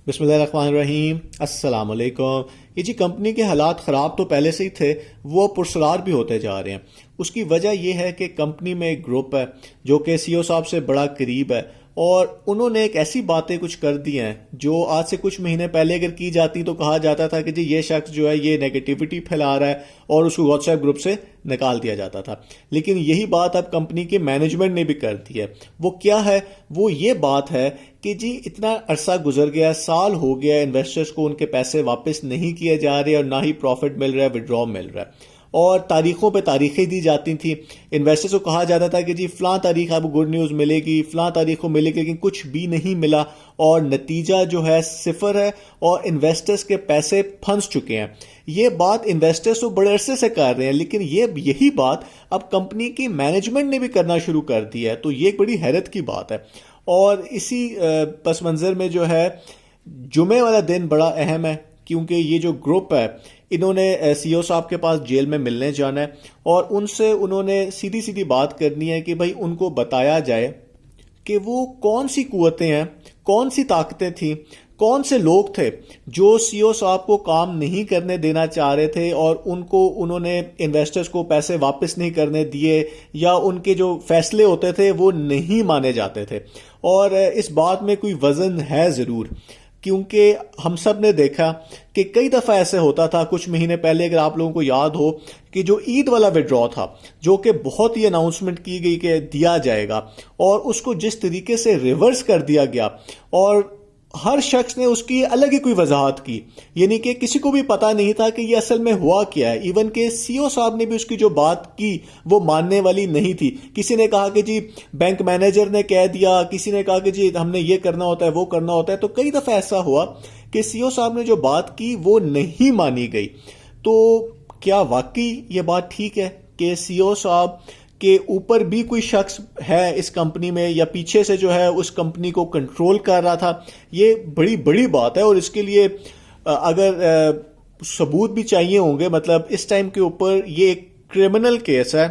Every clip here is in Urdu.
بسم اللہ الرحمن الرحیم، السلام علیکم۔ یہ جی کمپنی کے حالات خراب تو پہلے سے ہی تھے، وہ پرسرار بھی ہوتے جا رہے ہیں۔ اس کی وجہ یہ ہے کہ کمپنی میں ایک گروپ ہے جو کہ سی او صاحب سے بڑا قریب ہے، اور انہوں نے ایک ایسی باتیں کچھ کر دی ہیں جو آج سے کچھ مہینے پہلے اگر کی جاتی تو کہا جاتا تھا کہ جی یہ شخص جو ہے یہ نیگیٹیوٹی پھیلا رہا ہے، اور اس کو واٹس ایپ گروپ سے نکال دیا جاتا تھا۔ لیکن یہی بات اب کمپنی کے مینجمنٹ نے بھی کر دی ہے۔ وہ کیا ہے؟ وہ یہ بات ہے کہ جی اتنا عرصہ گزر گیا، سال ہو گیا، انویسٹرز کو ان کے پیسے واپس نہیں کیے جا رہے، اور نہ ہی پروفٹ مل رہا ہے، وڈرا مل رہا ہے، اور تاریخوں پہ تاریخیں دی جاتی تھیں۔ انویسٹرز کو کہا جاتا تھا کہ جی فلاں تاریخ آپ کو گڈ نیوز ملے گی، فلاں تاریخ کو ملے گی، لیکن کچھ بھی نہیں ملا، اور نتیجہ جو ہے صفر ہے، اور انویسٹرز کے پیسے پھنس چکے ہیں۔ یہ بات انویسٹرز تو بڑے عرصے سے کر رہے ہیں، لیکن یہی بات اب کمپنی کی مینجمنٹ نے بھی کرنا شروع کر دی ہے، تو یہ ایک بڑی حیرت کی بات ہے۔ اور اسی پس منظر میں جو ہے جمعے والا دن بڑا اہم ہے، کیونکہ یہ جو گروپ ہے انہوں نے سی او صاحب کے پاس جیل میں ملنے جانا ہے، اور ان سے انہوں نے سیدھی سیدھی بات کرنی ہے کہ بھائی ان کو بتایا جائے کہ وہ کون سی قوتیں ہیں، کون سی طاقتیں تھیں، کون سے لوگ تھے جو سی او صاحب کو کام نہیں کرنے دینا چاہ رہے تھے، اور انہوں نے انویسٹرز کو پیسے واپس نہیں کرنے دیے، یا ان کے جو فیصلے ہوتے تھے وہ نہیں مانے جاتے تھے۔ اور اس بات میں کوئی وزن ہے ضرور، کیونکہ ہم سب نے دیکھا کہ کئی دفعہ ایسے ہوتا تھا کچھ مہینے پہلے، اگر آپ لوگوں کو یاد ہو، کہ جو عید والا وڈرا تھا جو کہ بہت ہی اناؤنسمنٹ کی گئی کہ دیا جائے گا، اور اس کو جس طریقے سے ریورس کر دیا گیا، اور ہر شخص نے اس کی الگ ہی کوئی وضاحت کی، یعنی کہ کسی کو بھی پتا نہیں تھا کہ یہ اصل میں ہوا کیا ہے۔ ایون کہ سی او صاحب نے بھی اس کی جو بات کی وہ ماننے والی نہیں تھی۔ کسی نے کہا کہ جی بینک مینیجر نے کہہ دیا، کسی نے کہا کہ جی ہم نے یہ کرنا ہوتا ہے، وہ کرنا ہوتا ہے۔ تو کئی دفعہ ایسا ہوا کہ سی او صاحب نے جو بات کی وہ نہیں مانی گئی۔ تو کیا واقعی یہ بات ٹھیک ہے کہ سی او صاحب کہ اوپر بھی کوئی شخص ہے اس کمپنی میں، یا پیچھے سے جو ہے اس کمپنی کو کنٹرول کر رہا تھا؟ یہ بڑی بڑی بات ہے، اور اس کے لیے اگر ثبوت بھی چاہیے ہوں گے، مطلب اس ٹائم کے اوپر یہ ایک کرمنل کیس ہے،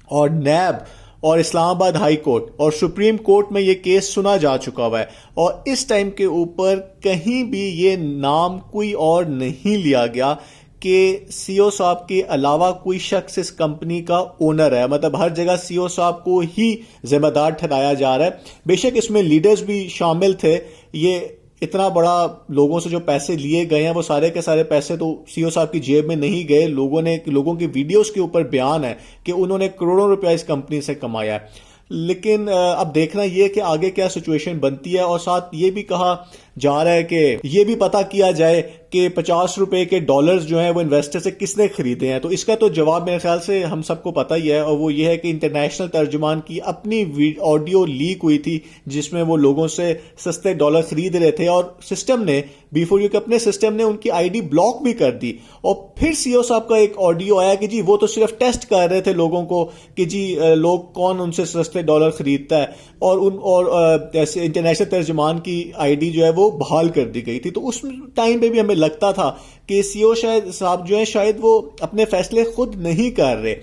اور نیب اور اسلام آباد ہائی کورٹ اور سپریم کورٹ میں یہ کیس سنا جا چکا ہوا ہے، اور اس ٹائم کے اوپر کہیں بھی یہ نام کوئی اور نہیں لیا گیا کہ سی او صاحب کے علاوہ کوئی شخص اس کمپنی کا اونر ہے۔ مطلب ہر جگہ سی او صاحب کو ہی ذمہ دار ٹھہرایا جا رہا ہے۔ بے شک اس میں لیڈرز بھی شامل تھے، یہ اتنا بڑا لوگوں سے جو پیسے لیے گئے ہیں وہ سارے کے سارے پیسے تو سی او صاحب کی جیب میں نہیں گئے۔ لوگوں کی ویڈیوز کے اوپر بیان ہے کہ انہوں نے کروڑوں روپیہ اس کمپنی سے کمایا ہے۔ لیکن اب دیکھنا یہ کہ آگے کیا سچویشن بنتی ہے، اور ساتھ یہ بھی کہا جا رہا ہے کہ یہ بھی پتا کیا جائے کہ 50 روپے کے ڈالرز جو ہیں وہ انویسٹر سے کس نے خریدے ہیں۔ تو اس کا تو جواب میرے خیال سے ہم سب کو پتہ ہی ہے، اور وہ یہ ہے کہ انٹرنیشنل ترجمان کی اپنی آڈیو لیک ہوئی تھی جس میں وہ لوگوں سے سستے ڈالر خرید رہے تھے، اور سسٹم نے بیفور یو کے اپنے سسٹم نے ان کی آئی ڈی بلاک بھی کر دی۔ اور پھر سی او صاحب کا ایک آڈیو آیا کہ جی وہ تو صرف ٹیسٹ کر رہے تھے لوگوں کو کہ جی لوگ کون ان سے سستے ڈالر خریدتا ہے، اور ایسے انٹرنیشنل ترجمان کی آئی ڈی جو ہے وہ بحال کر دی گئی تھی۔ تو اس ٹائم پہ بھی ہمیں لگتا تھا کہ سی او صاحب جو ہیں شاید وہ اپنے فیصلے خود نہیں کر رہے،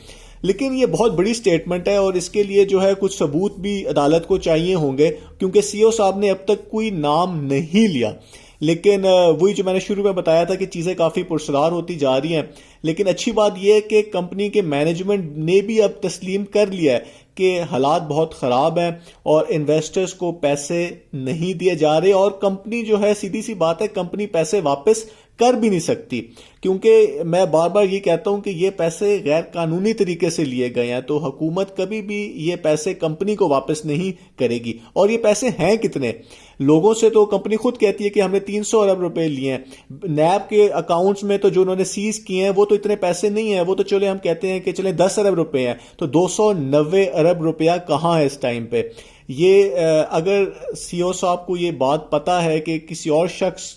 لیکن یہ بہت بڑی سٹیٹمنٹ ہے، اور اس کے لیے جو ہے کچھ ثبوت بھی عدالت کو چاہیے ہوں گے، کیونکہ سی او صاحب نے اب تک کوئی نام نہیں لیا۔ لیکن وہی جو میں نے شروع میں بتایا تھا کہ چیزیں کافی پرسرار ہوتی جا رہی ہیں، لیکن اچھی بات یہ ہے کہ کمپنی کے مینجمنٹ نے بھی اب تسلیم کر لیا ہے کہ حالات بہت خراب ہیں، اور انویسٹرز کو پیسے نہیں دیے جا رہے، اور کمپنی جو ہے سیدھی سی بات ہے کمپنی پیسے واپس کر بھی نہیں سکتی، کیونکہ میں بار بار یہ کہتا ہوں کہ یہ پیسے غیر قانونی طریقے سے لیے گئے ہیں، تو حکومت کبھی بھی یہ پیسے کمپنی کو واپس نہیں کرے گی۔ اور یہ پیسے ہیں کتنے؟ لوگوں سے تو کمپنی خود کہتی ہے کہ ہم نے 300 ارب روپے لیے ہیں، نیب کے اکاؤنٹس میں تو جو انہوں نے سیز کیے ہیں وہ تو اتنے پیسے نہیں ہیں، وہ تو چلے ہم کہتے ہیں کہ چلیں 10 ارب روپے ہیں، تو 290 ارب روپیہ کہاں ہے اس ٹائم پہ؟ یہ اگر سی او صاحب کو یہ بات پتا ہے کہ کسی اور شخص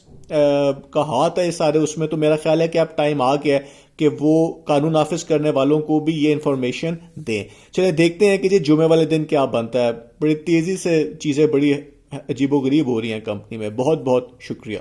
کا ہاتھ ہے سارے اس میں، تو میرا خیال ہے کہ اب ٹائم آ گیا ہے کہ وہ قانون نافذ کرنے والوں کو بھی یہ انفارمیشن دیں۔ چلے دیکھتے ہیں کہ جی جمعے والے دن کیا بنتا ہے۔ بڑی تیزی سے چیزیں بڑی عجیب و غریب ہو رہی ہیں کمپنی میں۔ بہت بہت شکریہ۔